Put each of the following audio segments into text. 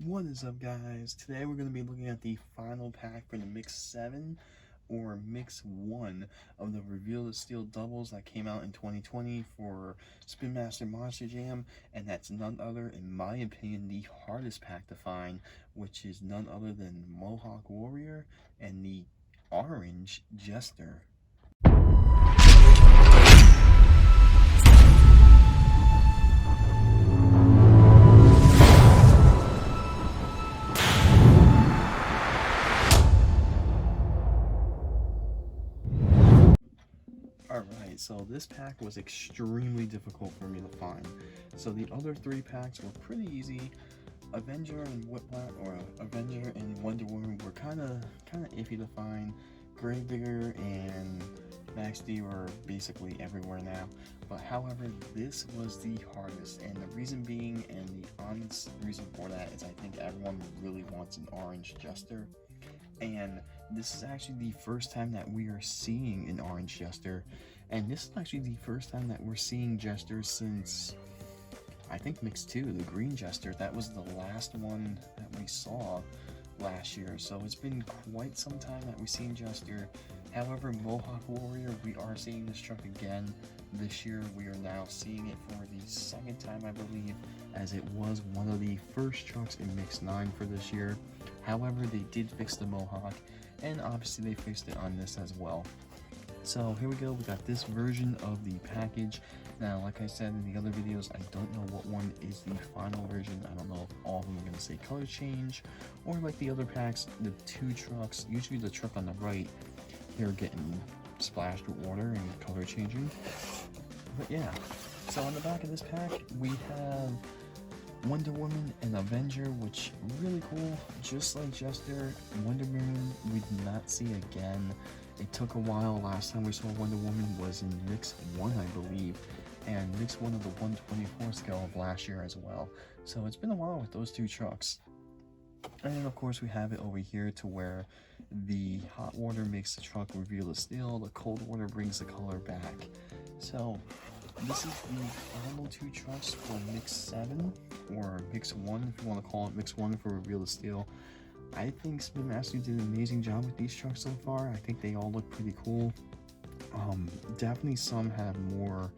What is up, guys? Today we're going to be looking at the final pack for the Mix 7 or Mix 1 of the Reveal the Steel doubles that came out in 2020 for Spin Master Monster Jam, and that's none other, in my opinion, the hardest pack to find, which is none other than Mohawk Warrior and the Orange Jester. Alright, so this pack was extremely difficult for me to find. So the other three packs were pretty easy. Avenger and Whiplash, or Avenger and Wonder Woman were kind of iffy to find. Gravedigger and Max D were basically everywhere now. But however, this was the hardest, and the reason being, and the honest reason for that, is I think everyone really wants an Orange Jester. And this is actually the first time that we are seeing an Orange Jester, and this is actually the first time that we're seeing Jesters since, I think, Mix 2, the Green Jester. That was the last one that we saw last year, so it's been quite some time that we've seen Jester. However, Mohawk Warrior, we are seeing this truck again this year. We are now seeing it for the second time, I believe, as it was one of the first trucks in Mix 9 for this year. However, they did fix the Mohawk, and obviously they fixed it on this as well. So here we go, we got this version of the package. Now, like I said in the other videos, I don't know what one is the final version. I don't know if all of them are going to say color change, or like the other packs, the two trucks, usually the truck on the right, they're getting splashed with water and color changing. But yeah, so on the back of this pack, we have Wonder Woman and Avenger, which really cool. Just like Jester, Wonder Woman we did not see again. It took a while. Last time we saw Wonder Woman was in Mix 1, I believe, and Mix 1 of the 124 scale of last year as well. So it's been a while with those two trucks. And then of course we have it over here to where the hot water makes the truck reveal the steel, the cold water brings the color back. So this is the final two trucks for Mix 7, or Mix 1 if you want to call it Mix 1 for Reveal the Steel. I think Spin Master did an amazing job with these trucks so far. I think they all look pretty cool. Definitely some have more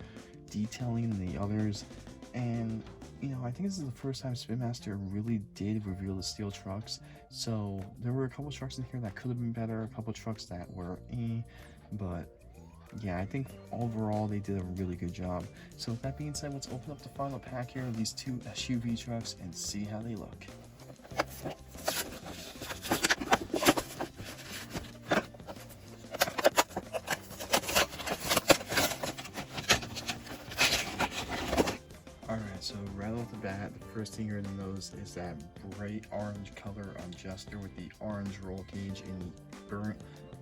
detailing than the others. And, you know, I think this is the first time Spin Master really did reveal the steel trucks. So there were a couple trucks in here that could have been better, a couple trucks that were but yeah, I think overall they did a really good job. So with that being said, let's open up the final pack here of these two SUV trucks and see how they look. Alright, so right off the bat, the first thing you're going to notice is that bright orange color on Jester with the orange roll cage and the burnt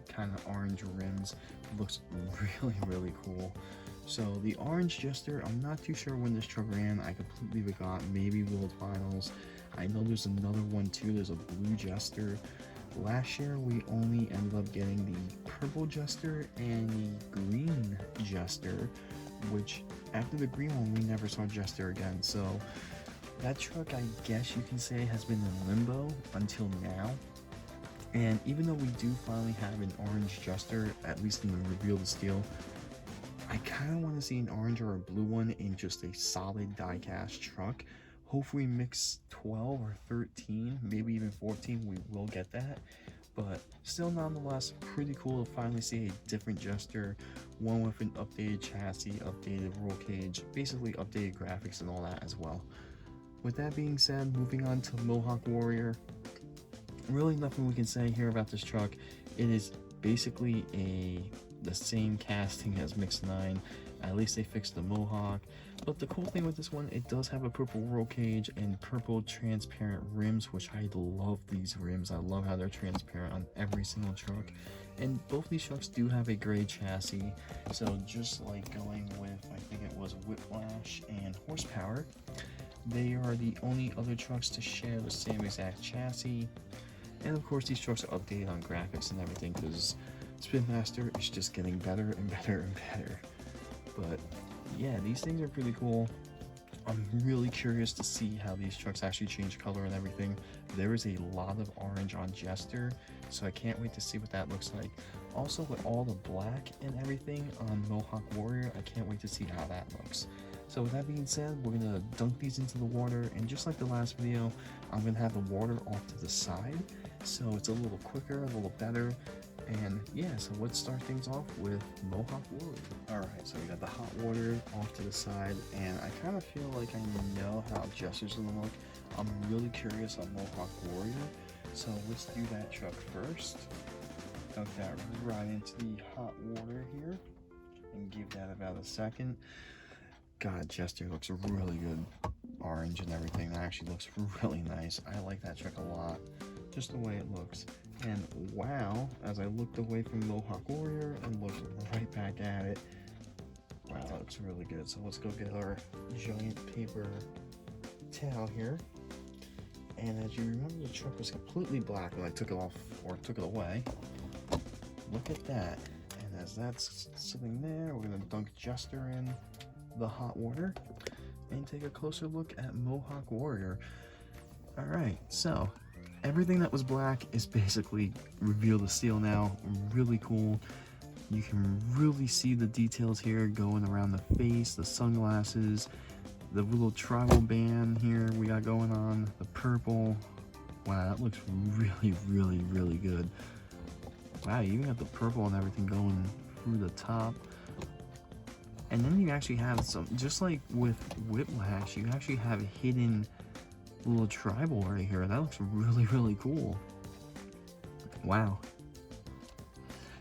kind of orange rims. Looks really cool. So the Orange Jester, I'm not too sure when this truck ran. I completely forgot. Maybe World Finals. I know there's another one too. There's a blue Jester. Last year we only ended up getting the purple Jester and the green Jester, which after the green one we never saw Jester again. So that truck, I guess you can say, has been in limbo until now. And even though we do finally have an Orange Jester, at least in the Reveal the Steel, I kind of want to see an orange or a blue one in just a solid die-cast truck. Hopefully Mix 12 or 13, maybe even 14, we will get that. But still, nonetheless, pretty cool to finally see a different Jester, one with an updated chassis, updated roll cage, basically updated graphics and all that as well. With that being said, moving on to Mohawk Warrior. Really nothing we can say here about this truck. It is basically the same casting as Mix 9. At least they fixed the Mohawk. But the cool thing with this one, it does have a purple roll cage and purple transparent rims, which I love these rims. I love how they're transparent on every single truck. And both these trucks do have a gray chassis. So just like going with, I think it was Whiplash and Horsepower, they are the only other trucks to share the same exact chassis. And of course these trucks are updated on graphics and everything because Spin Master is just getting better and better and better. But yeah, these things are pretty cool. I'm really curious to see how these trucks actually change color and everything. There is a lot of orange on Jester, so I can't wait to see what that looks like. Also, with all the black and everything on Mohawk Warrior, I can't wait to see how that looks. So with that being said, we're going to dunk these into the water, and just like the last video, I'm going to have the water off to the side, so it's a little quicker, a little better. And yeah, so let's start things off with Mohawk Warrior. Alright, so we got the hot water off to the side, and I kind of feel like I know how Jester's gonna look. I'm really curious on Mohawk Warrior, so let's do that truck first. Dunk that right into the hot water here, and give that about a second. God, Jester looks really good. Orange and everything, that actually looks really nice. I like that truck a lot, just the way it looks. And wow, as I looked away from Mohawk Warrior and looked right back at it, wow, that looks really good. So let's go get our giant paper towel here. And as you remember, the truck was completely black when I took it off or took it away. Look at that. And as that's sitting there, we're gonna dunk Jester in the hot water and take a closer look at Mohawk Warrior. All right, so everything that was black is basically Reveal the Steel now. Really cool. You can really see the details here going around the face, the sunglasses, the little tribal band here we got going on, the purple. Wow, that looks really, really, really good. Wow, you even got the purple and everything going through the top. And then you actually have some, just like with Whiplash, you actually have hidden little tribal right here. That looks really, really cool. Wow.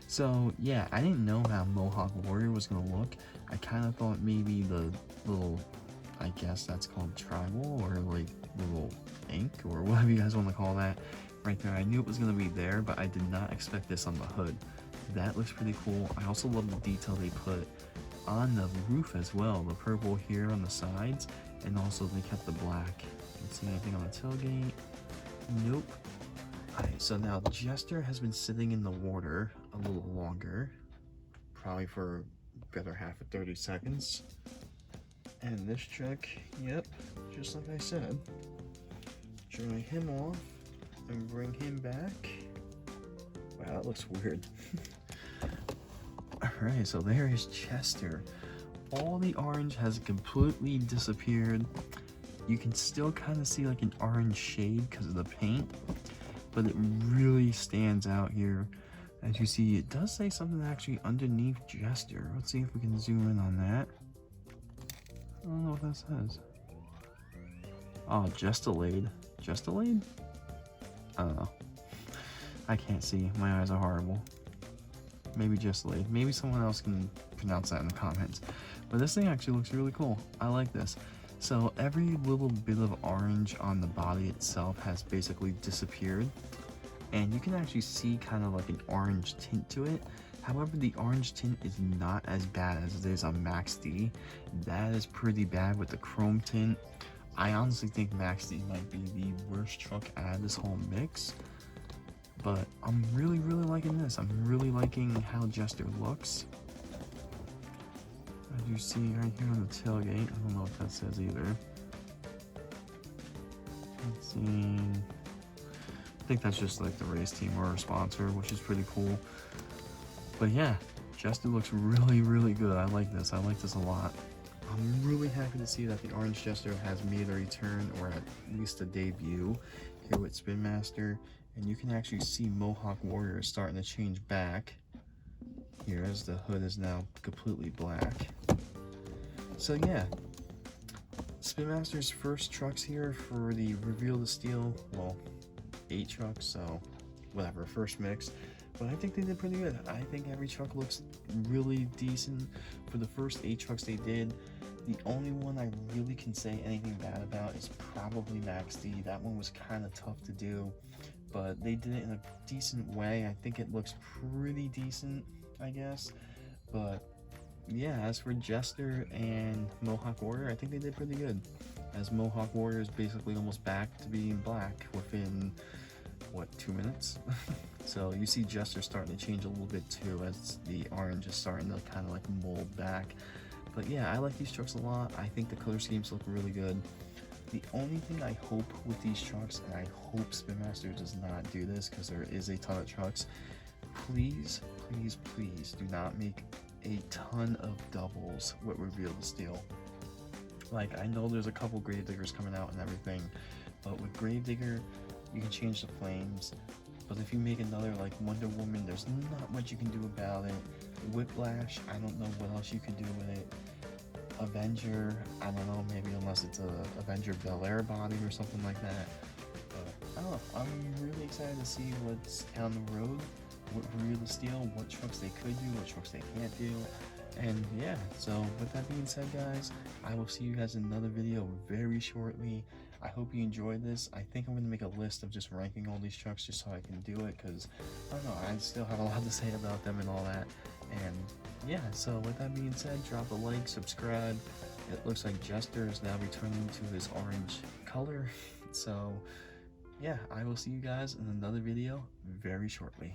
So yeah, I didn't know how Mohawk Warrior was gonna look. I kind of thought maybe the little, I guess that's called tribal, or like little ink, or whatever you guys want to call that right there. I knew it was gonna be there, but I did not expect this on the hood. That looks pretty cool. I also love the detail they put on the roof as well. The purple here on the sides, and also they kept the black. See anything on the tailgate? Nope. Alright, so now Jester has been sitting in the water a little longer, probably for a better half of 30 seconds. And this trick, yep, just like I said, dry him off and bring him back. Wow, that looks weird. Alright, so there is Jester. All the orange has completely disappeared. You can still kind of see like an orange shade because of the paint, but it really stands out here. As you see, it does say something actually underneath Jester. Let's see if we can zoom in on that. I don't know what that says. Oh, Jestalade. Jestalade? I don't know. I can't see. My eyes are horrible. Maybe Jestalade. Maybe someone else can pronounce that in the comments. But this thing actually looks really cool. I like this. So every little bit of orange on the body itself has basically disappeared, and you can actually see kind of like an orange tint to it. However, the orange tint is not as bad as it is on Max D. That is pretty bad with the chrome tint. I honestly think Max D might be the worst truck out of this whole mix, but I'm really, really liking this. I'm really liking how Jester looks. As you see right here on the tailgate, I don't know what that says either. Let's see. I think that's just like the race team or a sponsor, which is pretty cool. But yeah, Jester looks really, really good. I like this. I like this a lot. I'm really happy to see that the Orange Jester has made a return, or at least a debut, here with Spin Master. And you can actually see Mohawk Warrior starting to change back here as the hood is now completely black. So yeah, Spin Master's first trucks here for the Reveal the Steel, well, 8 trucks, so whatever, first mix. But I think they did pretty good. I think every truck looks really decent for the first 8 trucks they did. The only one I really can say anything bad about is probably Max D. That one was kind of tough to do, but they did it in a decent way. I think it looks pretty decent, I guess. But yeah, as for Jester and Mohawk Warrior, I think they did pretty good, as Mohawk Warrior is basically almost back to being black within, what, 2 minutes? So you see Jester starting to change a little bit too, as the orange is starting to kind of like mold back. But yeah, I like these trucks a lot. I think the color schemes look really good. The only thing I hope with these trucks, and I hope Spin Master does not do this because there is a ton of trucks, please, please, please do not make a ton of doubles with Reveal the Steel. Like, I know there's a couple Gravediggers coming out and everything, but with Gravedigger, you can change the flames. But if you make another like Wonder Woman, there's not much you can do about it. Whiplash, I don't know what else you can do with it. Avenger, I don't know, maybe unless it's a Avenger Bel Air body or something like that. But I don't know, I'm really excited to see what's down the road, what Reveal the Steel, what trucks they could do, what trucks they can't do. And yeah, so with that being said, guys, I will see you guys in another video very shortly. I hope you enjoyed this. I think I'm going to make a list of just ranking all these trucks just so I can do it, because I don't know, I still have a lot to say about them and all that. And yeah, so with that being said, drop a like, subscribe. It looks like Jester is now returning to his orange color. So yeah, I will see you guys in another video very shortly.